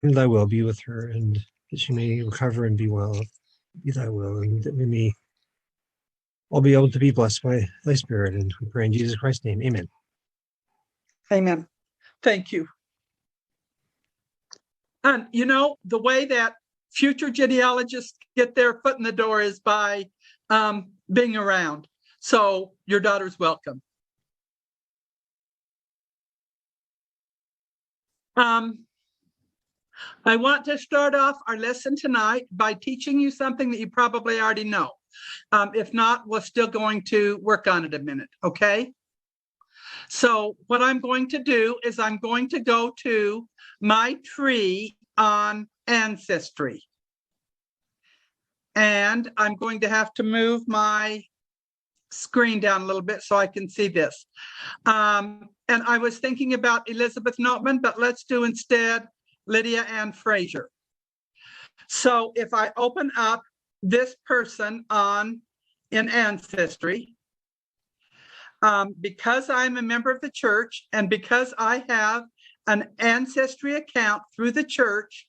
And thy will be with her, and that she may recover and be well. Be thy will, and that we may all be able to be blessed by thy Spirit. And we pray in Jesus Christ's name. Amen. Amen. Thank you. And you know, the way that future genealogists get their foot in the door is by being around. So your daughter's welcome. I want to start off our lesson tonight by teaching you something that you probably already know. If not, we're still going to work on it a minute, okay? So what I'm going to do is I'm going to go to my tree on Ancestry. And I'm going to have to move my screen down a little bit so I can see this. And I was thinking about Elizabeth Notman, but let's do instead Lydia Ann Fraser. So if I open up this person in Ancestry, because I'm a member of the church and because I have an Ancestry account through the church,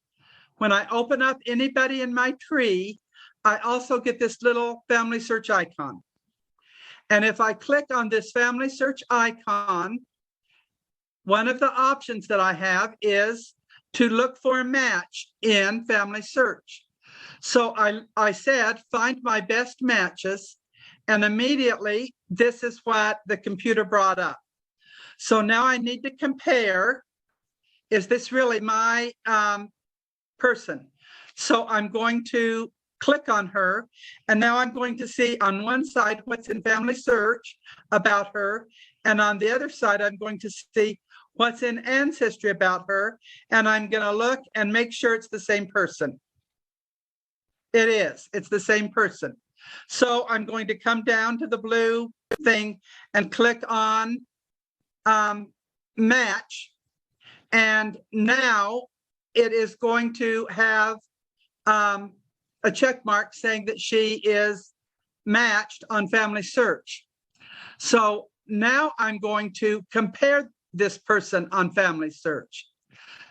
when I open up anybody in my tree, I also get this little family search icon. And if I click on this family search icon, one of the options that I have is to look for a match in family search. So I said, find my best matches, and immediately this is what the computer brought up. So now I need to compare, is this really my person? So I'm going to click on her, and now I'm going to see on one side what's in family search about her, and on the other side I'm going to see what's in Ancestry about her, and I'm going to look and make sure it's the same person. It is. It's the same person. So I'm going to come down to the blue thing and click on match, and now it is going to have a check mark saying that she is matched on family search. So now I'm going to compare this person on family search.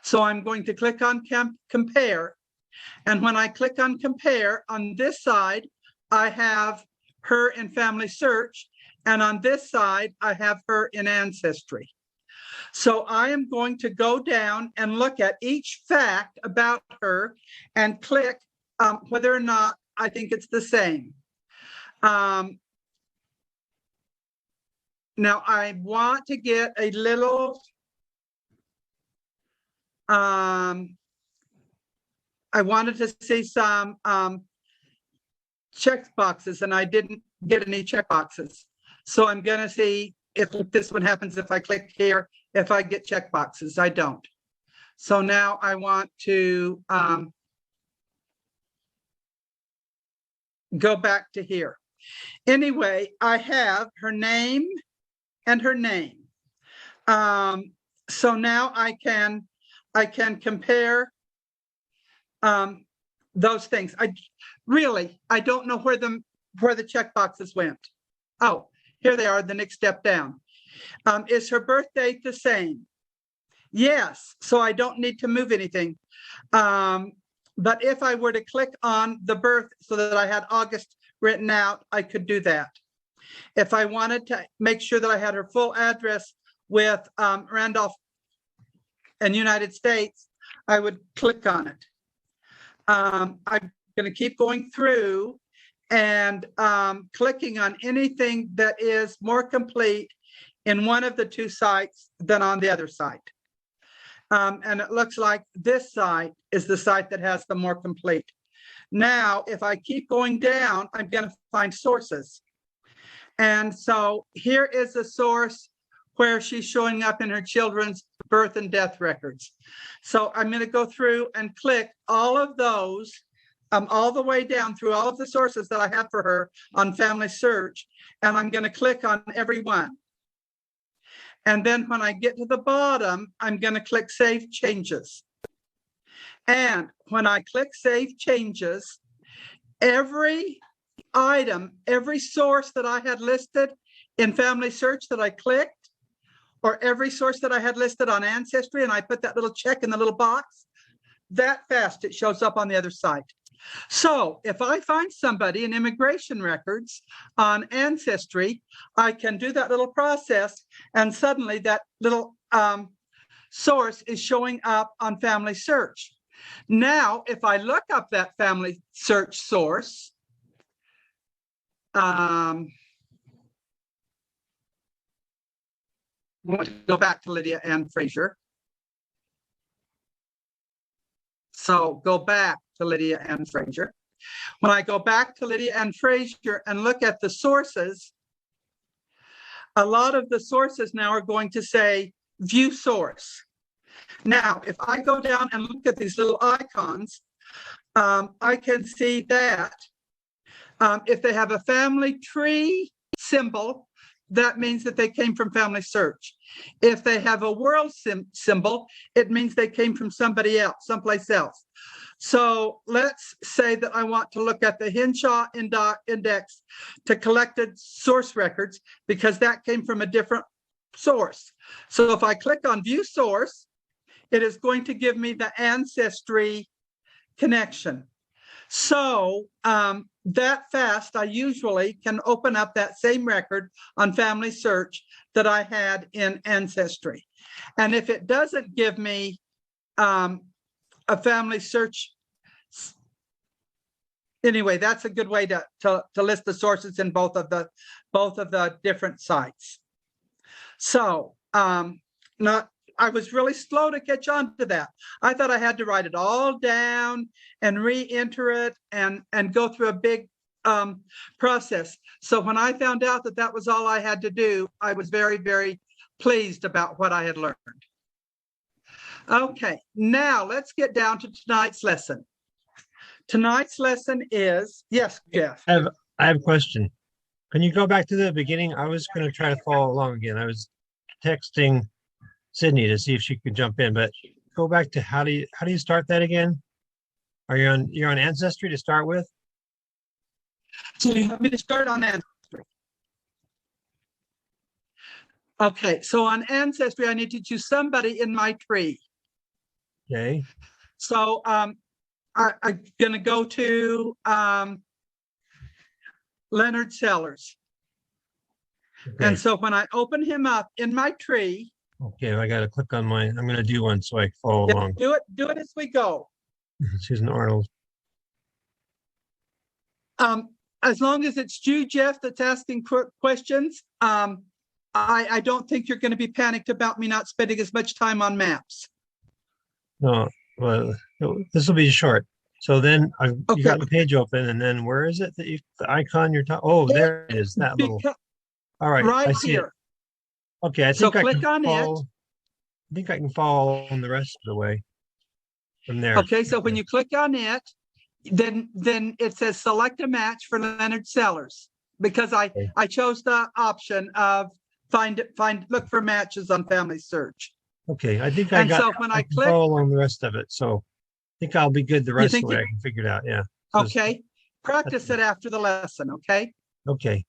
So I'm going to click on compare. And when I click on compare, on this side, I have her in family search. And on this side, I have her in Ancestry. So I am going to go down and look at each fact about her and click whether or not I think it's the same. Now I want to get a little, I wanted to see some check boxes, and I didn't get any check boxes. So I'm going to see if this one happens if I click here, if I get check boxes. I don't. So now I want to go back to here. Anyway, I have her name and her name. So now I can compare those things. I don't know where the check boxes went. Oh, here they are, the next step down. Is her birth date the same? Yes, so I don't need to move anything. But if I were to click on the birth so that I had August written out, I could do that. If I wanted to make sure that I had her full address with Randolph and United States, I would click on it. I'm going to keep going through and clicking on anything that is more complete in one of the two sites than on the other site. And it looks like this site is the site that has the more complete. Now, if I keep going down, I'm going to find sources. And so here is a source where she's showing up in her children's birth and death records. So I'm going to go through and click all of those, all the way down through all of the sources that I have for her on family search. And I'm going to click on every one. And then when I get to the bottom, I'm going to click Save Changes. And when I click Save Changes, every item, every source that I had listed in family search that I clicked, or every source that I had listed on Ancestry, and I put that little check in the little box, that fast it shows up on the other side. So if I find somebody in immigration records on Ancestry, I can do that little process, and suddenly that little source is showing up on Family Search. Now, if I look up that Family Search source, I want to go back to Lydia Ann Frazier. So go back to Lydia Ann Frazier. When I go back to Lydia Ann Frazier and look at the sources, a lot of the sources now are going to say view source. Now, if I go down and look at these little icons, I can see that if they have a family tree symbol, that means that they came from Family Search. If they have a world symbol, it means they came from somebody else, someplace else. So let's say that I want to look at the Hinshaw Index to collected source records, because that came from a different source. So if I click on View Source, it is going to give me the Ancestry connection. So that fast, I usually can open up that same record on Family Search that I had in Ancestry. And if it doesn't give me a Family Search, anyway, that's a good way to list the sources in both of the different sites. So I was really slow to catch on to that. I thought I had to write it all down and re-enter it and go through a big process. So when I found out that that was all I had to do, I was very, very pleased about what I had learned. Okay, now let's get down to tonight's lesson. Tonight's lesson is, yes, Jeff. I have a question. Can you go back to the beginning? I was going to try to follow along again. I was texting Sydney to see if she could jump in, but go back to how do you start that again? You're on Ancestry to start with? So you want me to start on Ancestry? Okay, so on Ancestry, I need to choose somebody in my tree. Okay. So I'm going to go to Leonard Sellers. Okay. And so when I open him up in my tree, Okay, I got to click on mine. I'm going to do one so I can follow along. do it as we go. Susan Arnold. As long as it's you, Jeff, that's asking questions, I don't think you're going to be panicked about me not spending as much time on maps. No, well, this will be short. So then you got the page open, and then where is it that the icon you're talking? Oh, there it is. That little. All right, right I see here. it. Okay, I So think I click on it. I think I can follow on the rest of the way from there. Okay, so when you click on it, then it says select a match for Leonard Sellers, because I chose the option of look for matches on Family Search. Okay, I think I can follow along the rest of it. So I think I'll be good the rest of the way. I can figure it out. Yeah. So okay. Practice it after the lesson. Okay. Okay.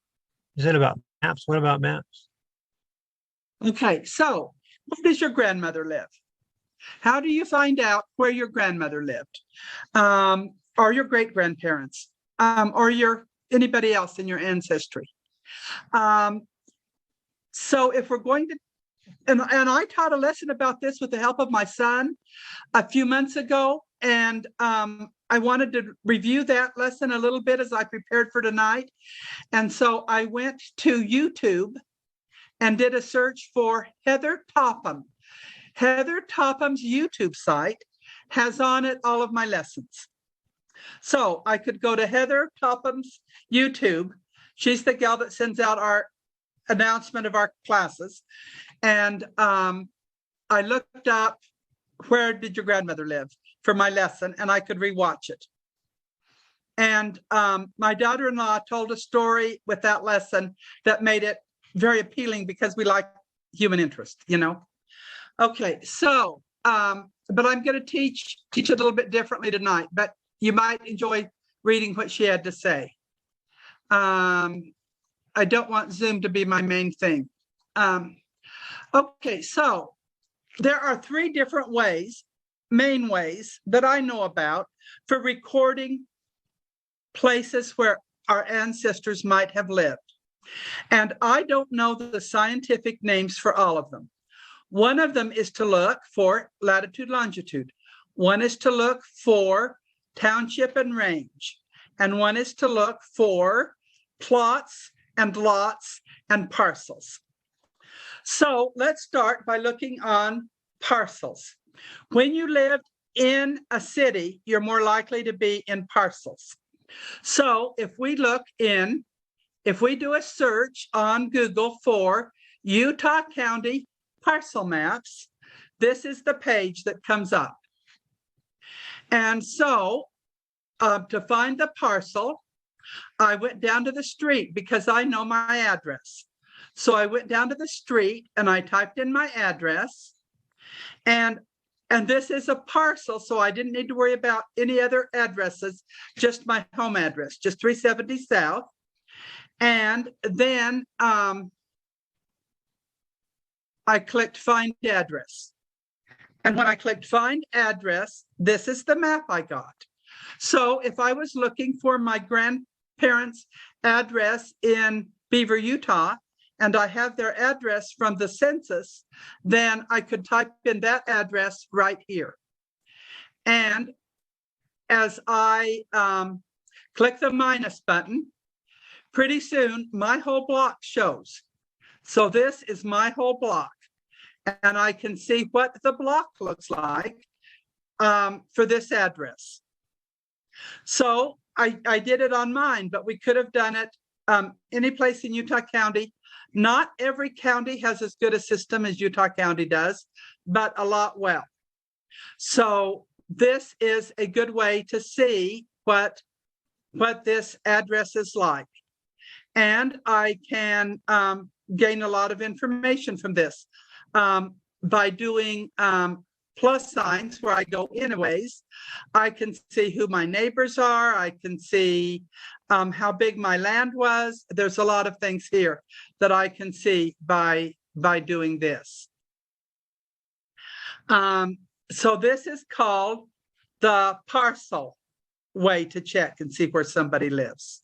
Is it about maps? What about maps? Okay. So where does your grandmother live? How do you find out where your grandmother lived? Or your great grandparents? Or anybody else in your ancestry? So if we're going to, and I taught a lesson about this with the help of my son a few months ago, and I wanted to review that lesson a little bit as I prepared for tonight. And so I went to YouTube and did a search for Heather Topham. Heather Topham's YouTube site has on it all of my lessons. So I could go to Heather Topham's YouTube. She's the gal that sends out our announcement of our classes. And I looked up, where did your grandmother live, for my lesson, and I could rewatch it. And my daughter-in-law told a story with that lesson that made it very appealing, because we like human interest, you know. Okay, so, but I'm going to teach a little bit differently tonight, but you might enjoy reading what she had to say. I don't want Zoom to be my main thing. Okay, so there are 3 different ways main ways that I know about for recording places where our ancestors might have lived. And I don't know the scientific names for all of them. One of them is to look for latitude, longitude. One is to look for township and range. And one is to look for plots and lots and parcels. So let's start by looking on parcels. When you live in a city, you're more likely to be in parcels. So if we do a search on Google for Utah County parcel maps, this is the page that comes up. And so to find the parcel, I went down to the street because I know my address. So I went down to the street and I typed in my address, and this is a parcel, so I didn't need to worry about any other addresses, just my home address, just 370 South. And then I clicked find address. And when I clicked find address, this is the map I got. So if I was looking for my grandparents' address in Beaver, Utah, and I have their address from the census, then I could type in that address right here. And as I click the minus button, pretty soon my whole block shows. So this is my whole block. And I can see what the block looks like for this address. So I did it on mine, but we could have done it any place in Utah County. Not every county has as good a system as Utah County does, but a lot well. So this is a good way to see what this address is like. And I can gain a lot of information from this by doing plus signs where I go anyways. I can see who my neighbors are. I can see how big my land was. There's a lot of things here that I can see by doing this. So this is called the parcel way to check and see where somebody lives.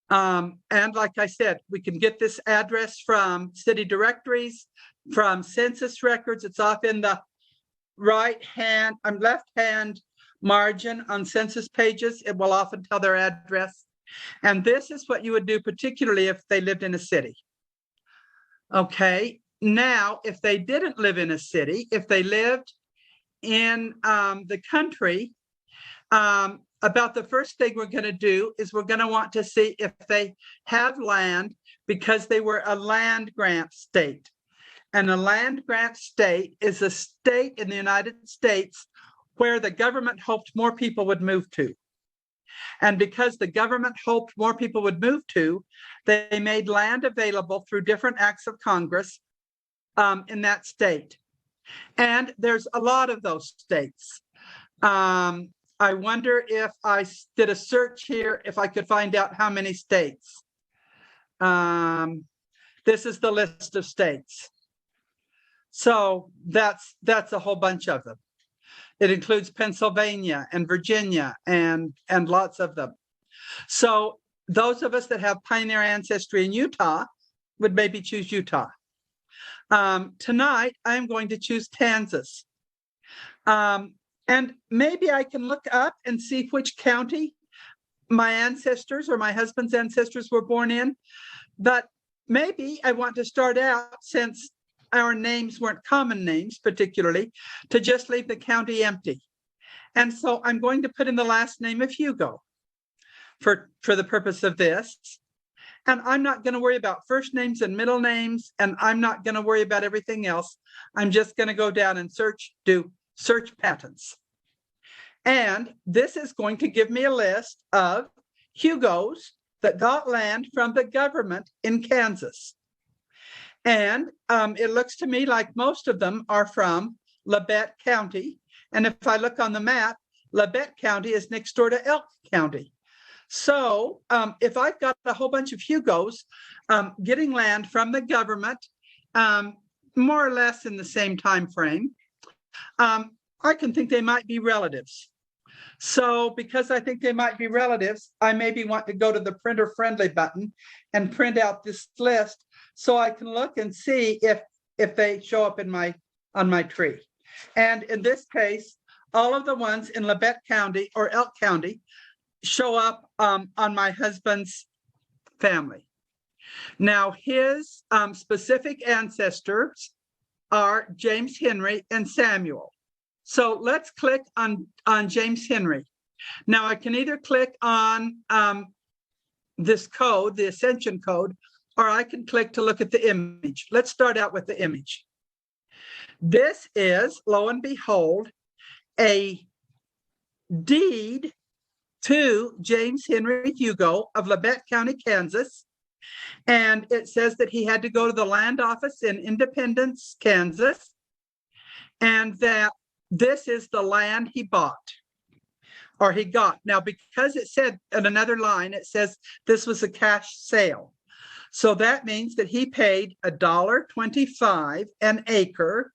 And like I said, we can get this address from city directories, from census records. It's off in the left-hand margin on census pages. It will often tell their address. And this is what you would do, particularly if they lived in a city. Okay, now, if they didn't live in a city, if they lived in the country, about the first thing we're going to do is we're going to want to see if they have land because they were a land grant state. And a land grant state is a state in the United States where the government hoped more people would move to. And because the government hoped more people would move to, they made land available through different acts of Congress in that state. And there's a lot of those states. I wonder if I did a search here, if I could find out how many states. This is the list of states. So that's a whole bunch of them. It includes Pennsylvania and Virginia and lots of them. So those of us that have pioneer ancestry in Utah would maybe choose Utah. Tonight, I'm going to choose Kansas. And maybe I can look up and see which county my ancestors or my husband's ancestors were born in. But maybe I want to start out, since our names weren't common names particularly, to just leave the county empty. And so I'm going to put in the last name of Hugo for the purpose of this. And I'm not going to worry about first names and middle names, and I'm not going to worry about everything else. I'm just going to go down and do search patents. And this is going to give me a list of Hugos that got land from the government in Kansas. And it looks to me like most of them are from Labette County. And if I look on the map, Labette County is next door to Elk County. So if I've got a whole bunch of Hugos getting land from the government, more or less in the same time frame, I can think they might be relatives. So because I think they might be relatives, I maybe want to go to the printer friendly button and print out this list so I can look and see if they show up in on my tree. And in this case, all of the ones in Labette County or Elk County show up on my husband's family. Now, his specific ancestors are James Henry and Samuel. So let's click on James Henry. Now I can either click on this code, the Ascension code, or I can click to look at the image. Let's start out with the image. This is, lo and behold, a deed to James Henry Hugo of Labette County, Kansas. And it says that he had to go to the land office in Independence, Kansas, and that this is the land he bought or he got. Now, because it said in another line, it says this was a cash sale. So that means that he paid $1.25 an acre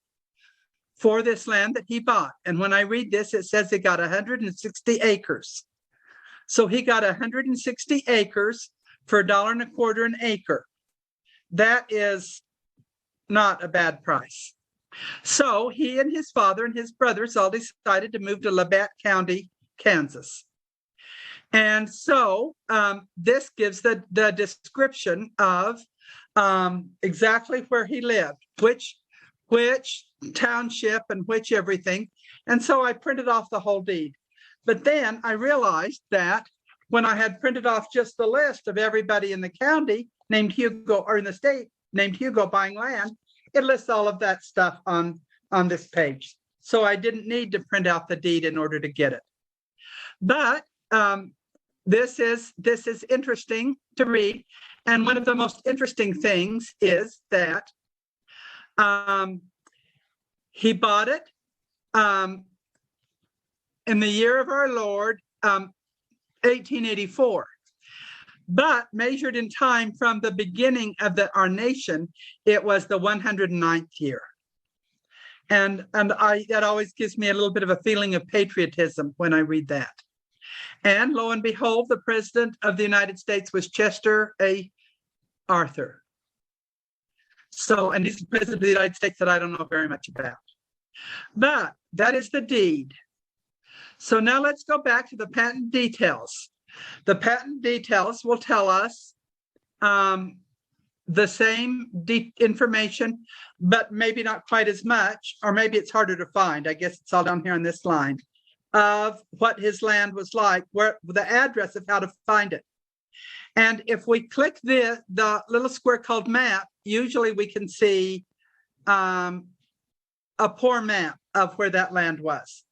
for this land that he bought. And when I read this, it says he got 160 acres. So he got 160 acres for $1.25 an acre. That is not a bad price. So he and his father and his brothers all decided to move to Labette County, Kansas. And so this gives the description of exactly where he lived, which township and which everything. And so I printed off the whole deed. But then I realized that when I had printed off just the list of everybody in the county named Hugo, or in the state named Hugo buying land, it lists all of that stuff on this page. So I didn't need to print out the deed in order to get it. But this is interesting to read. And one of the most interesting things is that he bought it in the year of our Lord, 1884. But measured in time from the beginning of our nation, it was the 109th year. And that always gives me a little bit of a feeling of patriotism when I read that. And lo and behold, the President of the United States was Chester A. Arthur. So, and he's the President of the United States that I don't know very much about. But that is the deed. So now let's go back to the patent details. The patent details will tell us the same information, but maybe not quite as much, or maybe it's harder to find. I guess it's all down here on this line of what his land was like, where the address of how to find it. And if we click the little square called map, usually we can see a poor map of where that land was.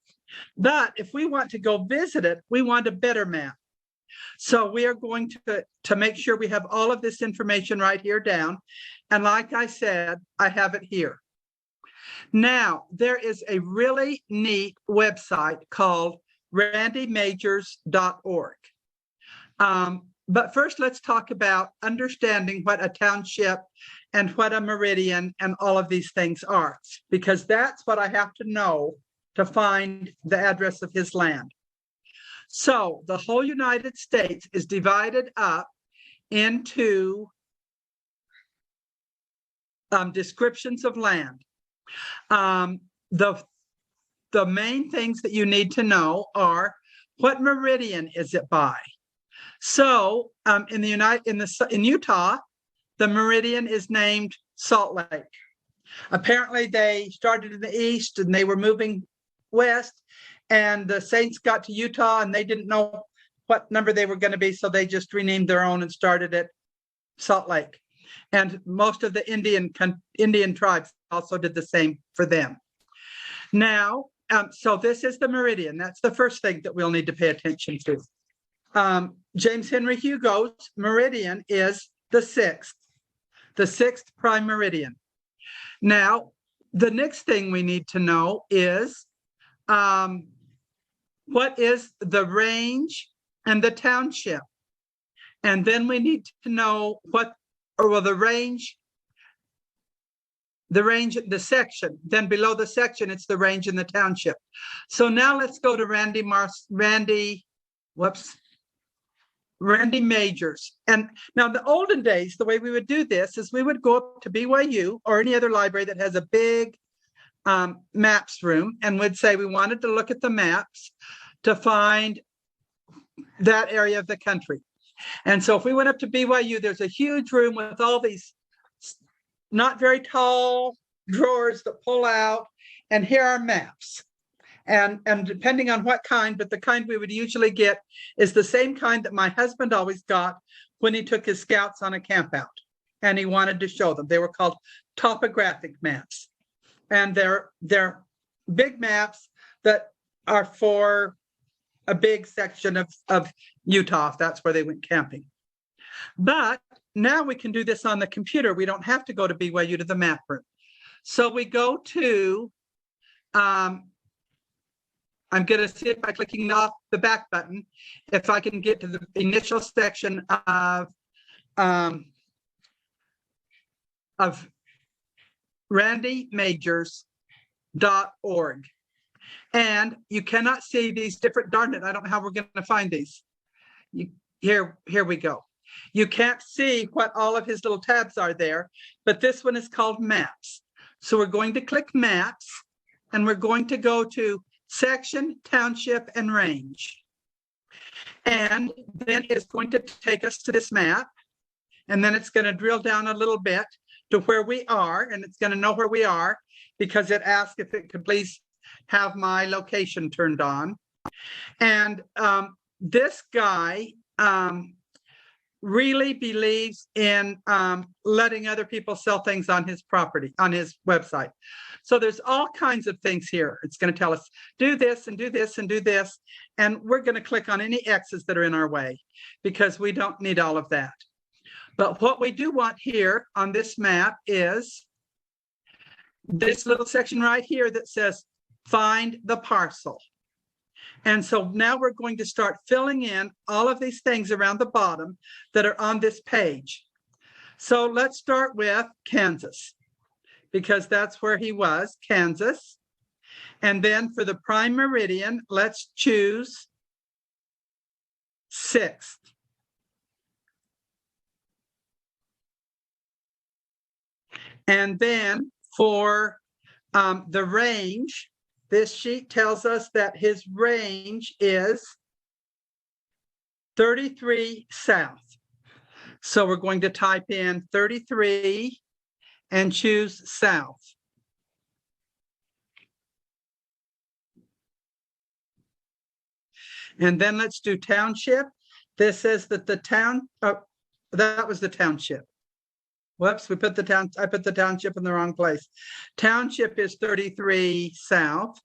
But if we want to go visit it, we want a better map. So we are going to make sure we have all of this information right here down. And like I said, I have it here. Now, there is a really neat website called randymajors.org. But first, let's talk about understanding what a township and what a meridian and all of these things are, because that's what I have to know to find the address of his land. So the whole United States is divided up into descriptions of land. The main things that you need to know are what meridian is it by. So in Utah, the meridian is named Salt Lake. Apparently, they started in the east and they were moving west, and the Saints got to Utah and they didn't know what number they were going to be, so they just renamed their own and started at Salt Lake. And most of the Indian tribes also did the same for them. Now, so this is the meridian. That's the first thing that we'll need to pay attention to. James Henry Hugo's meridian is the sixth prime meridian. Now, the next thing we need to know is what is the range and the township. And then we need to know the range the range, the section. Then below the section, it's the range in the township. So now let's go to Randy Majors. And now in the olden days, the way we would do this is we would go up to BYU or any other library that has a big maps room and would say we wanted to look at the maps to find that area of the country. And so if we went up to BYU, there's a huge room with all these not very tall drawers that pull out, and here are maps. And depending on what kind, but the kind we would usually get is the same kind that my husband always got when he took his scouts on a camp out and he wanted to show them. They were called topographic maps. And they're big maps that are for a big section of Utah, if that's where they went camping. But now we can do this on the computer. We don't have to go to BYU to the map room. So we go to, I'm going to see if by clicking off the back button, if I can get to the initial section of randymajors.org. And you cannot see these different, darn it, I don't know how we're going to find these. Here we go. You can't see what all of his little tabs are there, but this one is called Maps. So we're going to click Maps, and we're going to go to Section, Township, and Range. And then it's going to take us to this map, and then it's going to drill down a little bit to where we are, and it's going to know where we are because it asked if it could please have my location turned on. And this guy really believes in letting other people sell things on his property, on his website. So there's all kinds of things here. It's going to tell us, do this and do this and do this. And we're going to click on any X's that are in our way because we don't need all of that. But what we do want here on this map is this little section right here that says, find the parcel. And so now we're going to start filling in all of these things around the bottom that are on this page. So let's start with Kansas, because that's where he was, Kansas. And then for the prime meridian, let's choose 6th. And then for the range, this sheet tells us that his range is 33 south. So we're going to type in 33 and choose south. And then let's do township. This says that the town, that was the township. Whoops, I put the township in the wrong place. Township is 33 south.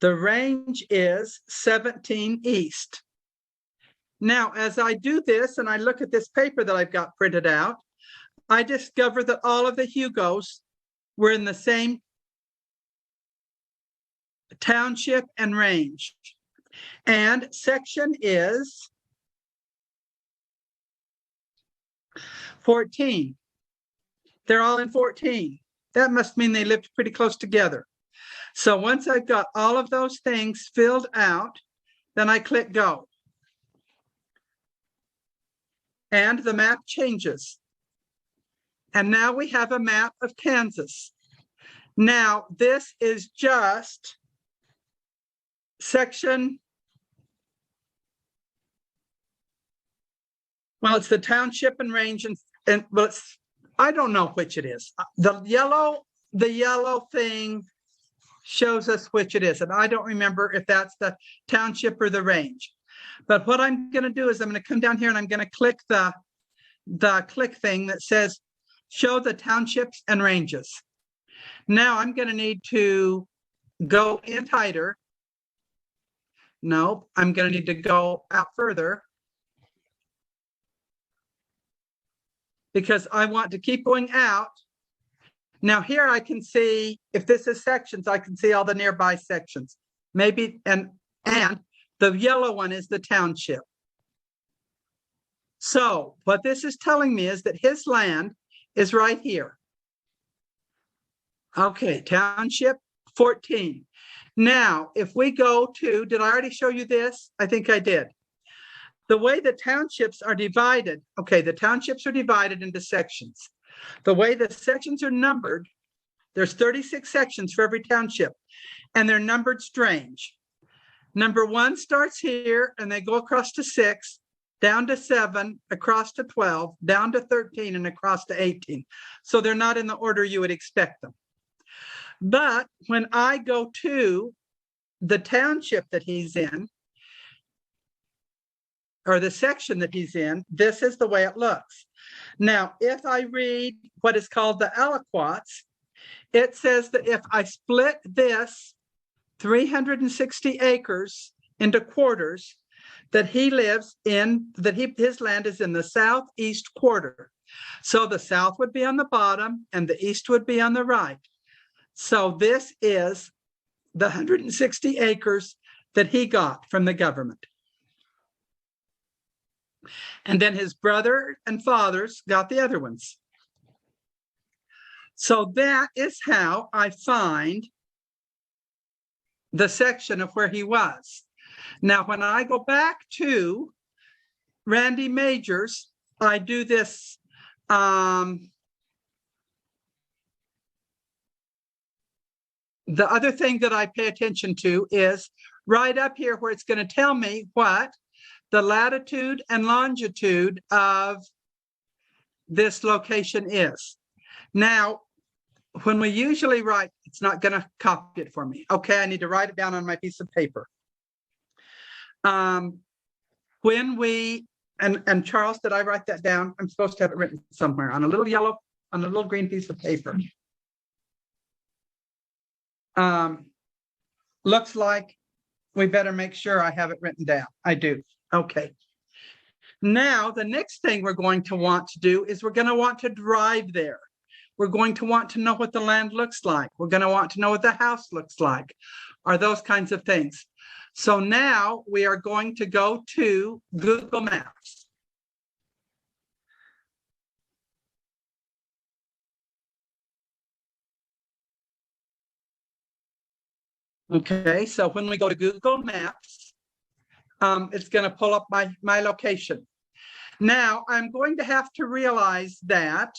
The range is 17 east. Now, as I do this and I look at this paper that I've got printed out, I discover that all of the Hugos were in the same township and range. And section is 14. They're all in 14. That must mean they lived pretty close together. So once I've got all of those things filled out, then I click go. And the map changes. And now we have a map of Kansas. Now this is just section, well, it's the township and range, and well, it's, I don't know which it is. The yellow thing shows us which it is, and I don't remember if that's the township or the range. But what I'm going to do is I'm going to come down here and I'm going to click the click thing that says show the townships and ranges. Now I'm going to need to go in tighter. No, I'm going to need to go out further because I want to keep going out. Now here I can see, if this is sections, I can see all the nearby sections. Maybe, and the yellow one is the township. So what this is telling me is that his land is right here. Okay, township 14. Now, if we go to, did I already show you this? I think I did. The way the townships are divided, okay, the townships are divided into sections. The way the sections are numbered, there's 36 sections for every township, and they're numbered strange. Number 1 starts here, and they go across to 6, down to 7, across to 12, down to 13, and across to 18. So they're not in the order you would expect them. But when I go to the township that he's in, or the section that he's in, this is the way it looks. Now, if I read what is called the aliquots, it says that if I split this 360 acres into quarters, that he lives in, his land is in the southeast quarter. So the south would be on the bottom and the east would be on the right. So this is the 160 acres that he got from the government. And then his brother and fathers got the other ones. So that is how I find the section of where he was. Now, when I go back to Randy Majors, I do this. The other thing that I pay attention to is right up here where it's going to tell me what the latitude and longitude of this location is. Now, when we usually write, it's not going to copy it for me. Okay, I need to write it down on my piece of paper. When we, and Charles, did I write that down? I'm supposed to have it written somewhere on a little yellow, on a little green piece of paper. Looks like we better make sure I have it written down. I do. Okay. Now, the next thing we're going to want to do is we're going to want to drive there. We're going to want to know what the land looks like. We're going to want to know what the house looks like, or those kinds of things. So now we are going to go to Google Maps. Okay, so when we go to Google Maps, it's going to pull up my location. Now, I'm going to have to realize that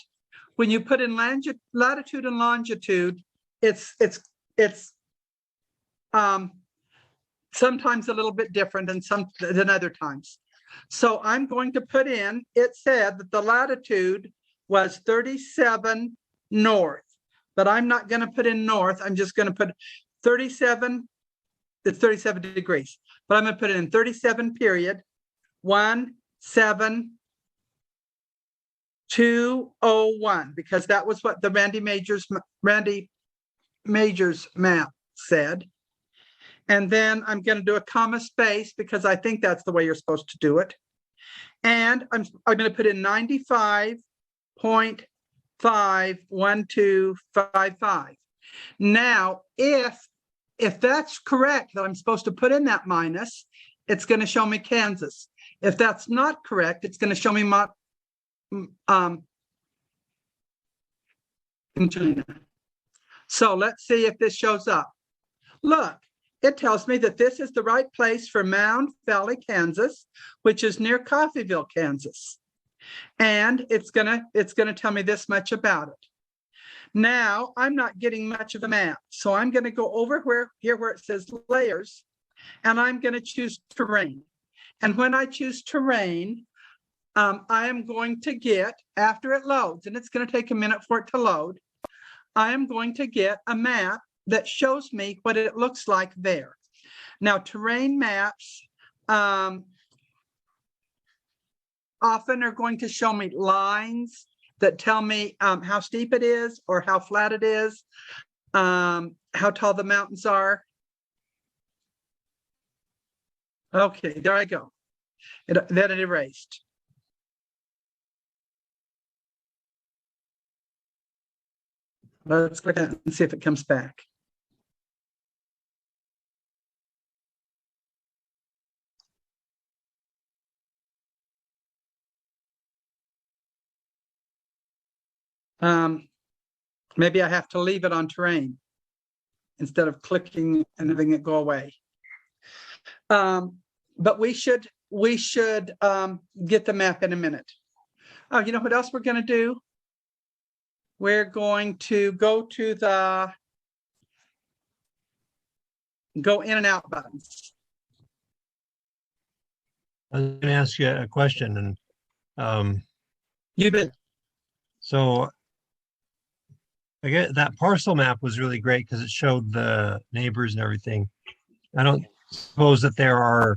when you put in latitude and longitude, it's sometimes a little bit different than other times. So I'm going to put in, it said that the latitude was 37 north, but I'm not going to put in north. I'm just going to put 37, it's 37 degrees, but I'm going to put it in 37 period 17201, because that was what the Randy Majors map said. And then I'm going to do a comma space because I think that's the way you're supposed to do it. And I'm going to put in 95.51255. Now, if that's correct, that I'm supposed to put in that minus, it's going to show me Kansas. If that's not correct, it's going to show me in China. So let's see if this shows up. Look, it tells me that this is the right place for Mound Valley, Kansas, which is near Coffeyville, Kansas. And it's gonna tell me this much about it. Now, I'm not getting much of a map, so I'm going to go over where it says layers, and I'm going to choose terrain. And when I choose terrain, I am going to get, after it loads, and it's going to take a minute for it to load, I am going to get a map that shows me what it looks like there. Now, terrain maps often are going to show me lines that tell me how steep it is or how flat it is, how tall the mountains are. Okay, there I go. Then it erased. Let's click on it and see if it comes back. Maybe I have to leave it on terrain instead of clicking and having it go away. But we should get the map in a minute. Oh, you know what else we're going to do? We're going to go to the go in and out buttons. I was going to ask you a question, and You did. so I get that parcel map was really great because it showed the neighbors and everything. I don't suppose that there are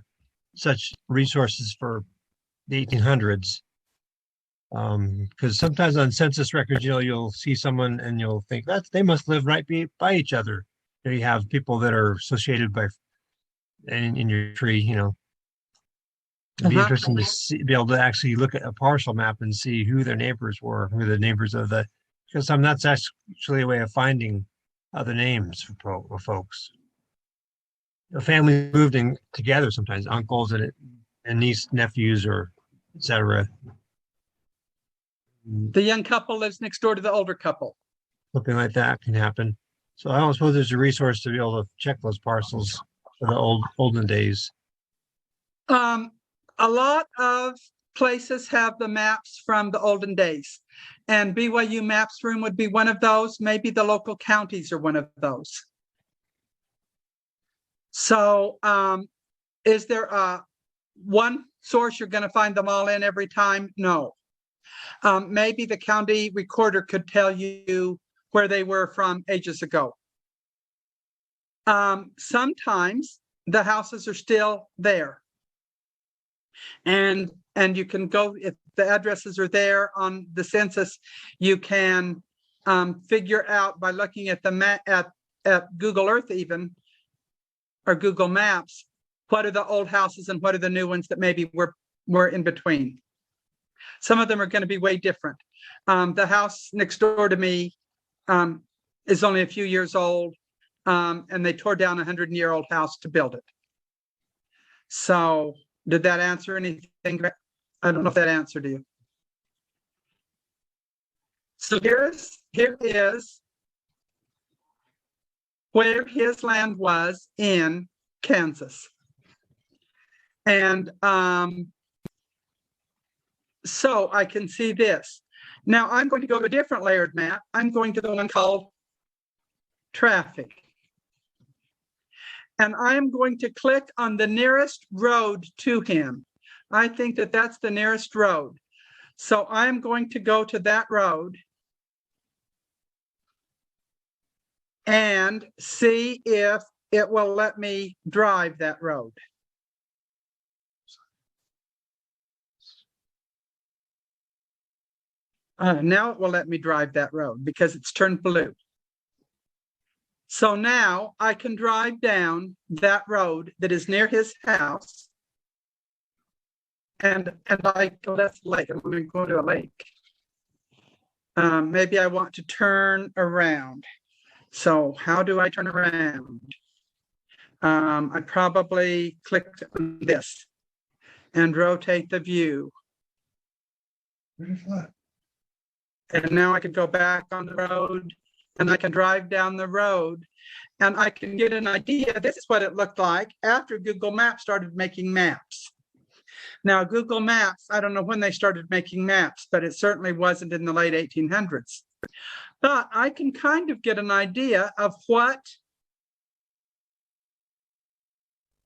such resources for the 1800s. Because sometimes on census records, you'll see someone and you'll think that they must live right by each other. You have people that are associated by in your tree, It'd be interesting to be able to actually look at a parcel map and see who their neighbors were, who the neighbors of because that's actually a way of finding other names for folks. The family moved in together sometimes, uncles and niece, nephews, or etc. The young couple lives next door to the older couple. Something like that can happen. So I don't suppose there's a resource to be able to check those parcels for the olden days. A lot of places have the maps from the olden days, and BYU Maps Room would be one of those. Maybe the local counties are one of those. So is there one source you're going to find them all in every time? No. Maybe the county recorder could tell you where they were from ages ago. Sometimes the houses are still there. And you can go, if the addresses are there on the census, you can figure out by looking at the map at Google Earth even, or Google Maps, what are the old houses and what are the new ones that maybe were in between. Some of them are going to be way different. The house next door to me is only a few years old, and they tore down a 100-year-old house to build it. So did that answer anything? I don't know if that answered you. So here is where his land was in Kansas. And so I can see this. Now I'm going to go to a different layered map. I'm going to the one called traffic. And I am going to click on the nearest road to him. I think that that's the nearest road. So I'm going to go to that road and see if it will let me drive that road. Now it will let me drive that road because it's turned blue. So now I can drive down that road that is near his house. And I go, that's a lake. I'm going to go to a lake. Maybe I want to turn around. So how do I turn around? I probably clicked on this and rotate the view. And now I can go back on the road and I can drive down the road and I can get an idea. This is what it looked like after Google Maps started making maps. Now, Google Maps, I don't know when they started making maps, but it certainly wasn't in the late 1800s. But I can kind of get an idea of what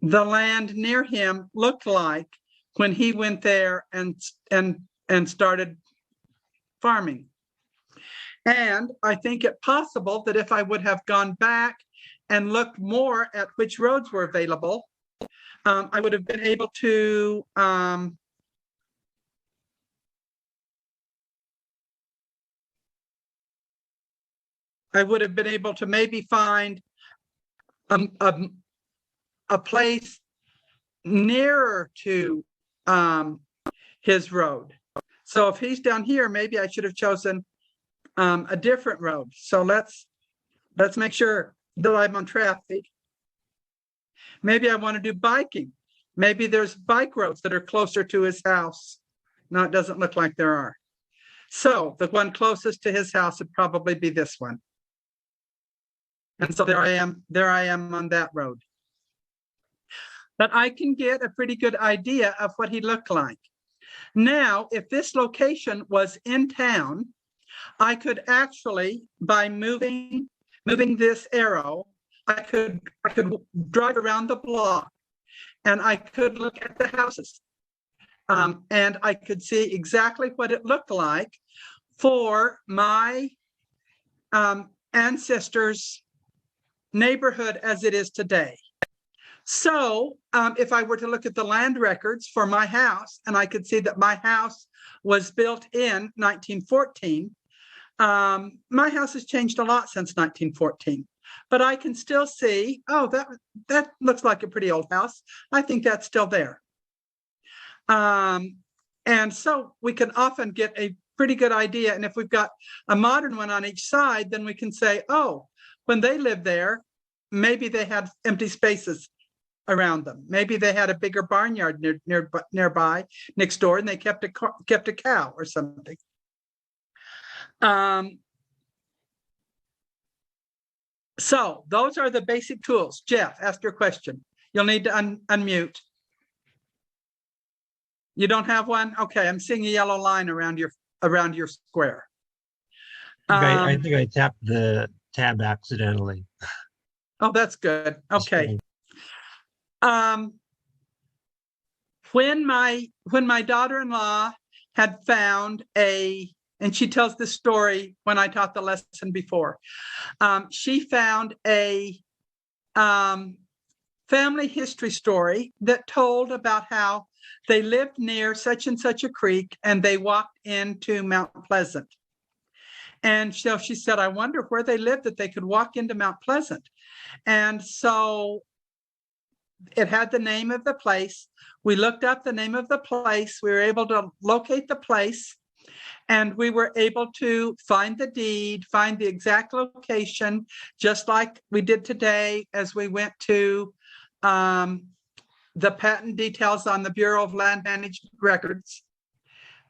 the land near him looked like when he went there and started farming. And I think it possible that if I would have gone back and looked more at which roads were available, I would have been able to maybe find a place nearer to his road. So if he's down here, maybe I should have chosen a different road. So let's make sure that I'm on traffic. Maybe I want to do biking. Maybe there's bike roads that are closer to his house. No, it doesn't look like there are. So the one closest to his house would probably be this one. And so there I am on that road. But I can get a pretty good idea of what he looked like. Now, if this location was in town, I could actually, by moving this arrow, I could drive around the block and I could look at the houses. And I could see exactly what it looked like for my ancestors' neighborhood as it is today. So if I were to look at the land records for my house, and I could see that my house was built in 1914, my house has changed a lot since 1914. But I can still see, oh, that looks like a pretty old house. I think that's still there. And so we can often get a pretty good idea. And if we've got a modern one on each side, then we can say, oh, when they lived there, maybe they had empty spaces around them. Maybe they had a bigger barnyard nearby, next door, and they kept a cow or something. So those are the basic tools. Jeff, ask your question. You'll need to unmute. You don't have one? Okay, I'm seeing a yellow line around your square. I think I tapped the tab accidentally. Oh, that's good. Okay. When my daughter-in-law had found and she tells this story when I taught the lesson before, she found a family history story that told about how they lived near such and such a creek and they walked into Mount Pleasant. And so she said, I wonder where they lived that they could walk into Mount Pleasant. And so it had the name of the place. We looked up the name of the place. We were able to locate the place, and we were able to find the deed, find the exact location, just like we did today as we went to the patent details on the Bureau of Land Management records.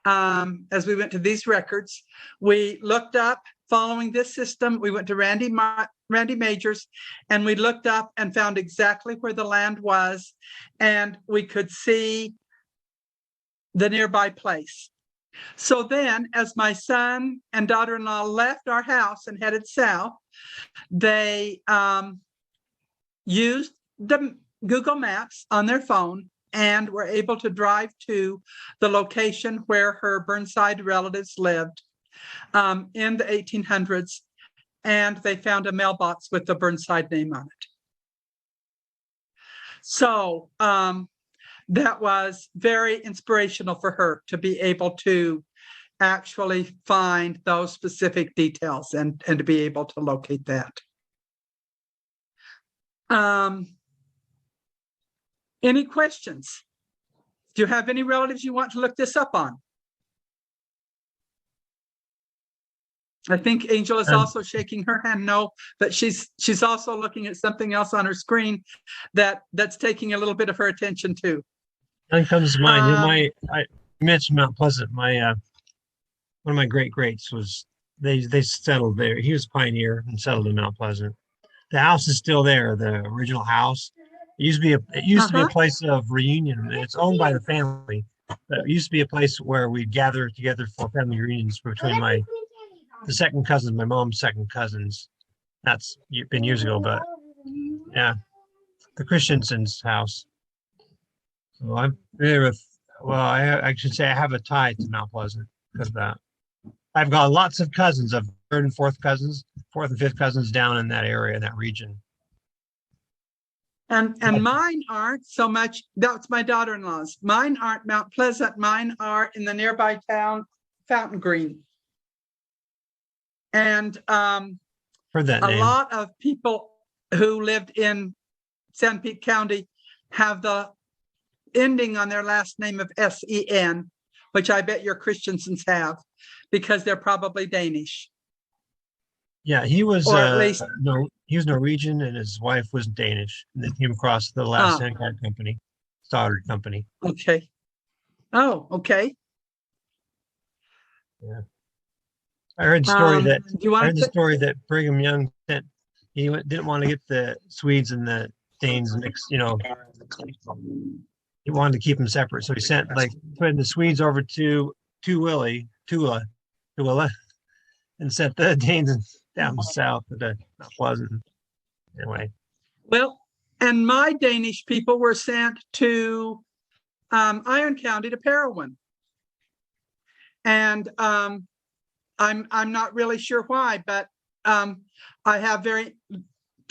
As we went to these records, we looked up, following this system, we went to Randy Majors, and we looked up and found exactly where the land was, and we could see the nearby place. So then, as my son and daughter-in-law left our house and headed south, they used the Google Maps on their phone and were able to drive to the location where her Burnside relatives lived in the 1800s, and they found a mailbox with the Burnside name on it. So that was very inspirational for her to be able to actually find those specific details and to be able to locate that. Any questions? Do you have any relatives you want to look this up on? I think Angel is also shaking her hand no, but she's also looking at something else on her screen that's taking a little bit of her attention too. Nothing comes to mind. I mentioned Mount Pleasant. My one of my greats was they settled there. He was a pioneer and settled in Mount Pleasant. The house is still there, the original house. It used to be a place of reunion. It's owned by the family. But it used to be a place where we'd gather together for family reunions between the second cousins, my mom's second cousins. That's been years ago, but yeah, the Christensen's house. So I'm familiar with, well, I should say I have a tie to Mount Pleasant because of that. I've got lots of cousins, of third and fourth and fifth cousins down in that area, in that region. And mine aren't so much, that's my daughter-in-law's. Mine aren't Mount Pleasant, mine are in the nearby town, Fountain Green. And Heard that name. A lot of people who lived in San Pete County have the ending on their last name of S-E-N, which I bet your Christensens have, because they're probably Danish. Yeah, he was Or at least, he was Norwegian and his wife was Danish. And they came across the last handcart company, Stoddard Company. Okay. Oh, okay. Yeah. I heard the story that Do you I want heard the to? story that Brigham Young sent. Didn't want to get the Swedes and the Danes mixed. He wanted to keep them separate, so he sent putting the Swedes over to Tula, and sent the Danes down south to the Mount Pleasant. Anyway, Well, and my Danish people were sent to Iron County to Parowan. And I'm not really sure why, but I have to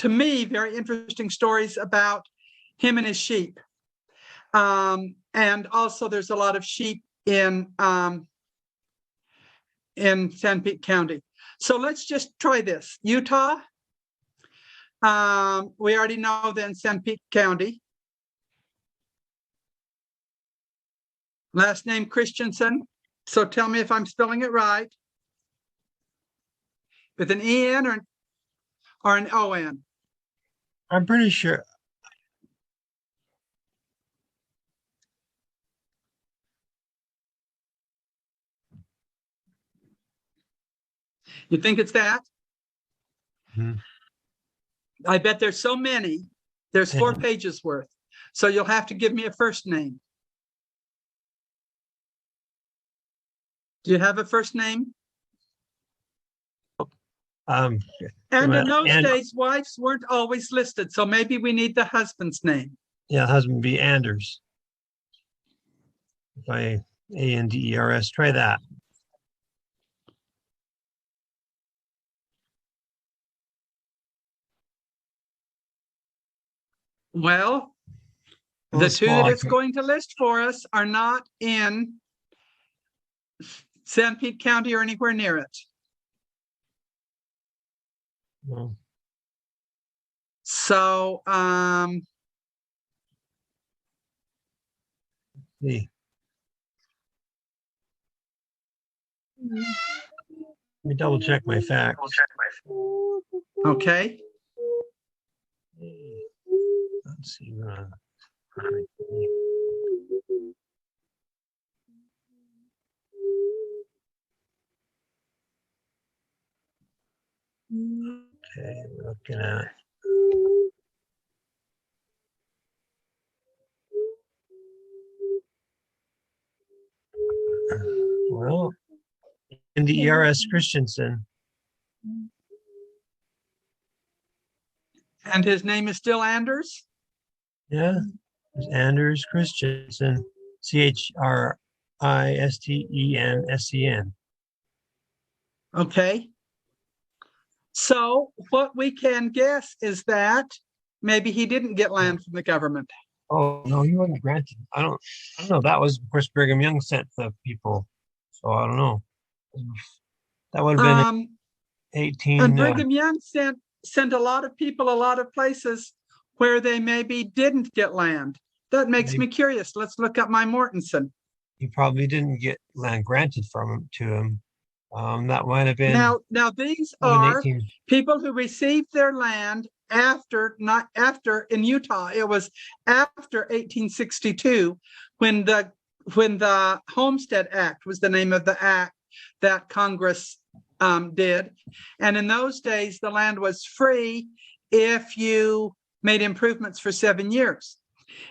me, very interesting stories about him and his sheep. And also there's a lot of sheep in Sanpete County. So let's just try this. Utah, we already know then Sanpete County. Last name Christensen. So tell me if I'm spelling it right. With an E-N or an O-N? I'm pretty sure. You think it's that? Mhm. I bet there's so many. There's 4 Yeah. pages worth. So you'll have to give me a first name. Do you have a first name? Um, And well, in those and days, wives weren't always listed. So maybe we need the husband's name. yeah, husband be Anders. If I Anders, try that. Well, A the little 2 small, that I it's going to list for us are not in Sanpete County or anywhere near it. well, So, see. Let me double check my facts. okay. Let's see. Okay, we're looking at. Well, Nders Christensen. And his name is still Anders? Yeah, it's Anders Christensen. Christensen. Okay. So what we can guess is that maybe he didn't get land from the government. Oh no, he wasn't granted. I don't know. That was, of course, Brigham Young sent the people, so I don't know. That would have been And 18. Brigham Young sent a lot of people a lot of places where they maybe didn't get land. That makes me curious. Let's look up my Mortensen. He probably didn't get land granted from him to him. That might have been Now these are 18. people who received their land not after in Utah. It was after 1862 when the Homestead Act was the name of the act that Congress did. And in those days, the land was free if you made improvements for 7 years.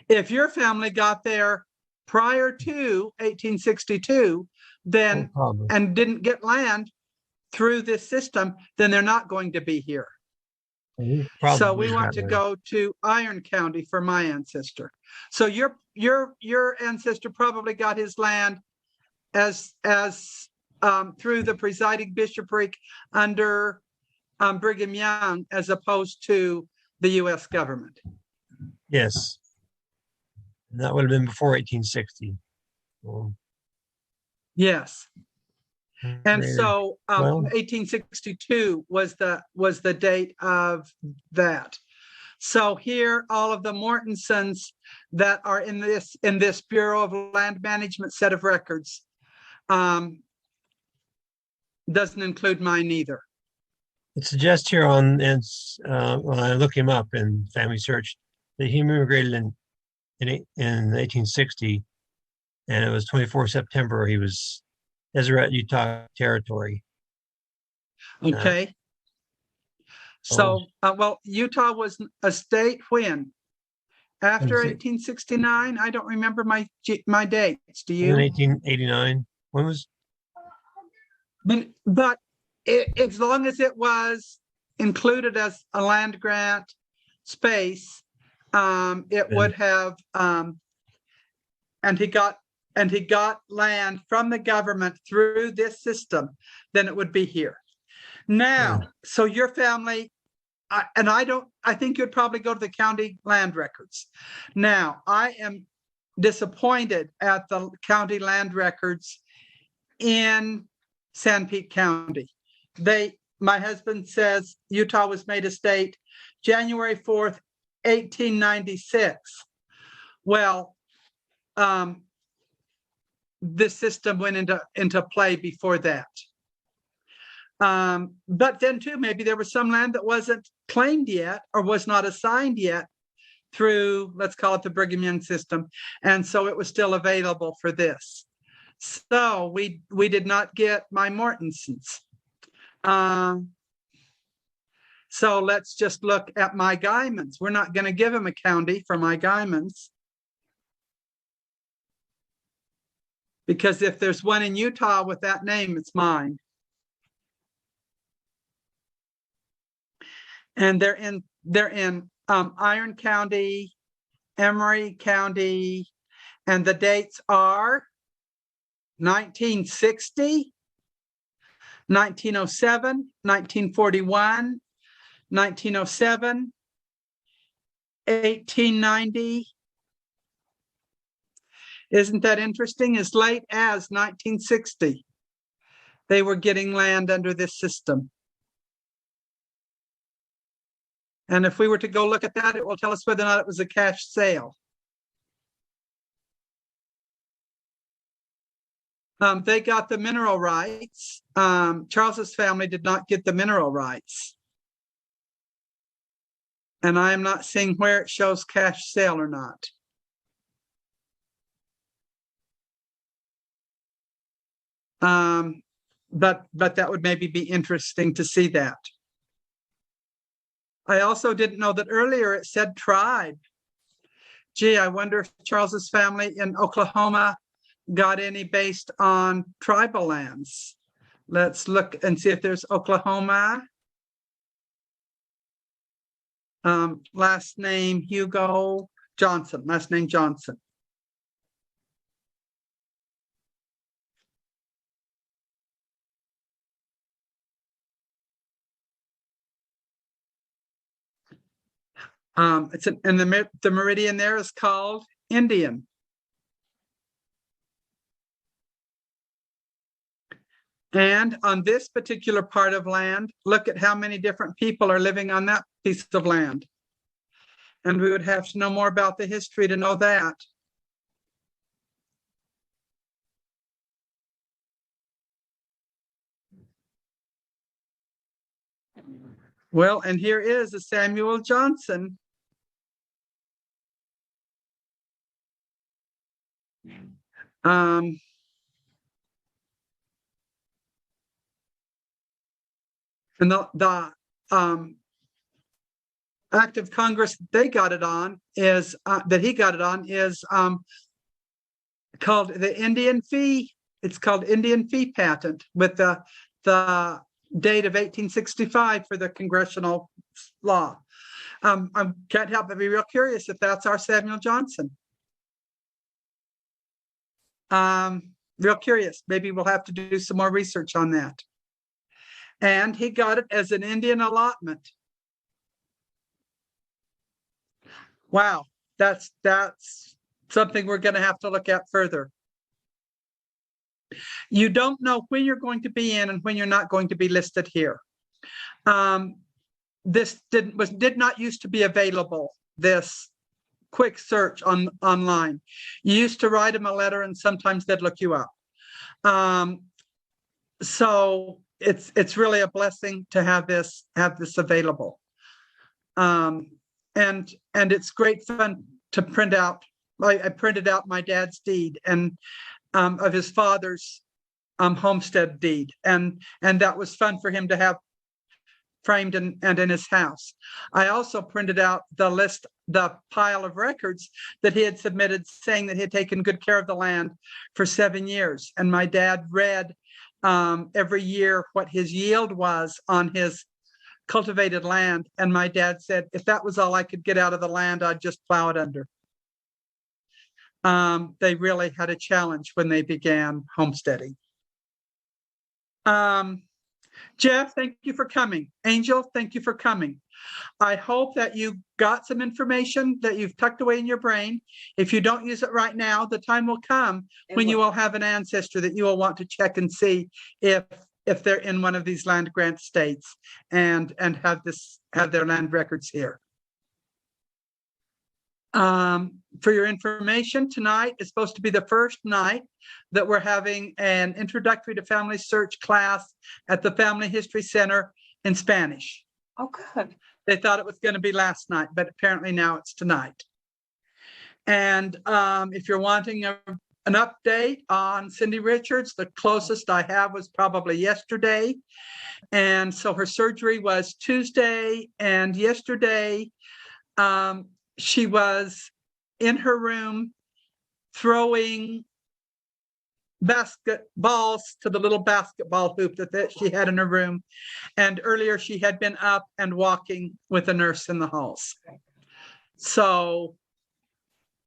If your family got there prior to 1862, then and didn't get land through this system, then they're not going to be here. So we want to go to Iron County for my ancestor. So your ancestor probably got his land as through the presiding bishopric under Brigham Young, as opposed to the U.S. government. Yes, and that would have been before 1860. Yes. And Greater. so 1862 was the date of that. So here, all of the Mortensens that are in this Bureau of Land Management set of records doesn't include mine either. It suggests here when I look him up in Family Search that he immigrated in 1860, and it was 24 September. He was Deseret, Utah Territory. Okay. Oh. So, well, Utah was a state when? After Was it 1869? I don't remember my dates. Do in you? 1989? When was, But as long as it was included as a land grant space, it would have, and he got land from the government through this system, then it would be here. Now, so your family, I think you'd probably go to the county land records. Now, I am disappointed at the county land records in San Pete County. My husband says Utah was made a state January 4th, 1896. Well, this system went into play before that. But then too, maybe there was some land that wasn't claimed yet or was not assigned yet through, let's call it the Brigham Young system. And so it was still available for this. So we did not get my Mortensons. So let's just look at my Guymans. We're not going to give him a county for my Guymans, because if there's one in Utah with that name, it's mine. And they're in Iron County, Emery County, and the dates are 1960, 1907, 1941, 1907, 1890. Isn't that interesting? As late as 1960, they were getting land under this system. And if we were to go look at that, it will tell us whether or not it was a cash sale. They got the mineral rights. Charles's family did not get the mineral rights. And I am not seeing where it shows cash sale or not. But that would maybe be interesting to see that. I also didn't know that earlier it said tribe. Gee, I wonder if Charles's family in Oklahoma got any based on tribal lands. Let's look and see if there's Oklahoma. Last name Hugo Johnson, last name Johnson. It's and the meridian there is called Indian. And on this particular part of land, look at how many different people are living on that piece of land. And we would have to know more about the history to know that. Well, and here is a Samuel Johnson. And the act of Congress they got it on is that he got it on is called the Indian Fee. It's called Indian Fee Patent with the date of 1865 for the congressional law. I can't help but be real curious if that's our Samuel Johnson. Real curious. Maybe we'll have to do some more research on that. And he got it as an Indian allotment. Wow, that's something we're going to have to look at further. You don't know when you're going to be in and when you're not going to be listed here. This did not used to be available, this quick search online. You used to write them a letter and sometimes they'd look you up. So it's really a blessing to have this available. And it's great fun to print out. I printed out my dad's deed and of his father's homestead deed. And that was fun for him to have framed and in his house. I also printed out the pile of records that he had submitted saying that he had taken good care of the land for 7 years. And my dad read every year what his yield was on his cultivated land. And my dad said, if that was all I could get out of the land, I'd just plow it under. They really had a challenge when they began homesteading. Jeff, thank you for coming. Angel, thank you for coming. I hope that you got some information that you've tucked away in your brain. If you don't use it right now, the time will come when you will have an ancestor that you will want to check and see if they're in one of these land grant states and have their land records here. For your information, tonight is supposed to be the first night that we're having an introductory to family search class at the Family History Center in Spanish. Oh, good. They thought it was going to be last night, but apparently now it's tonight. And if you're wanting an update on Cindy Richards, the closest I have was probably yesterday. And so her surgery was Tuesday, and yesterday she was in her room throwing basketballs to the little basketball hoop that she had in her room. And earlier she had been up and walking with a nurse in the halls. So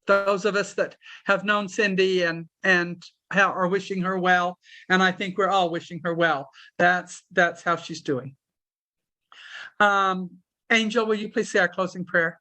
those of us that have known Cindy and are wishing her well, and I think we're all wishing her well. That's how she's doing. Angel, will you please say our closing prayer?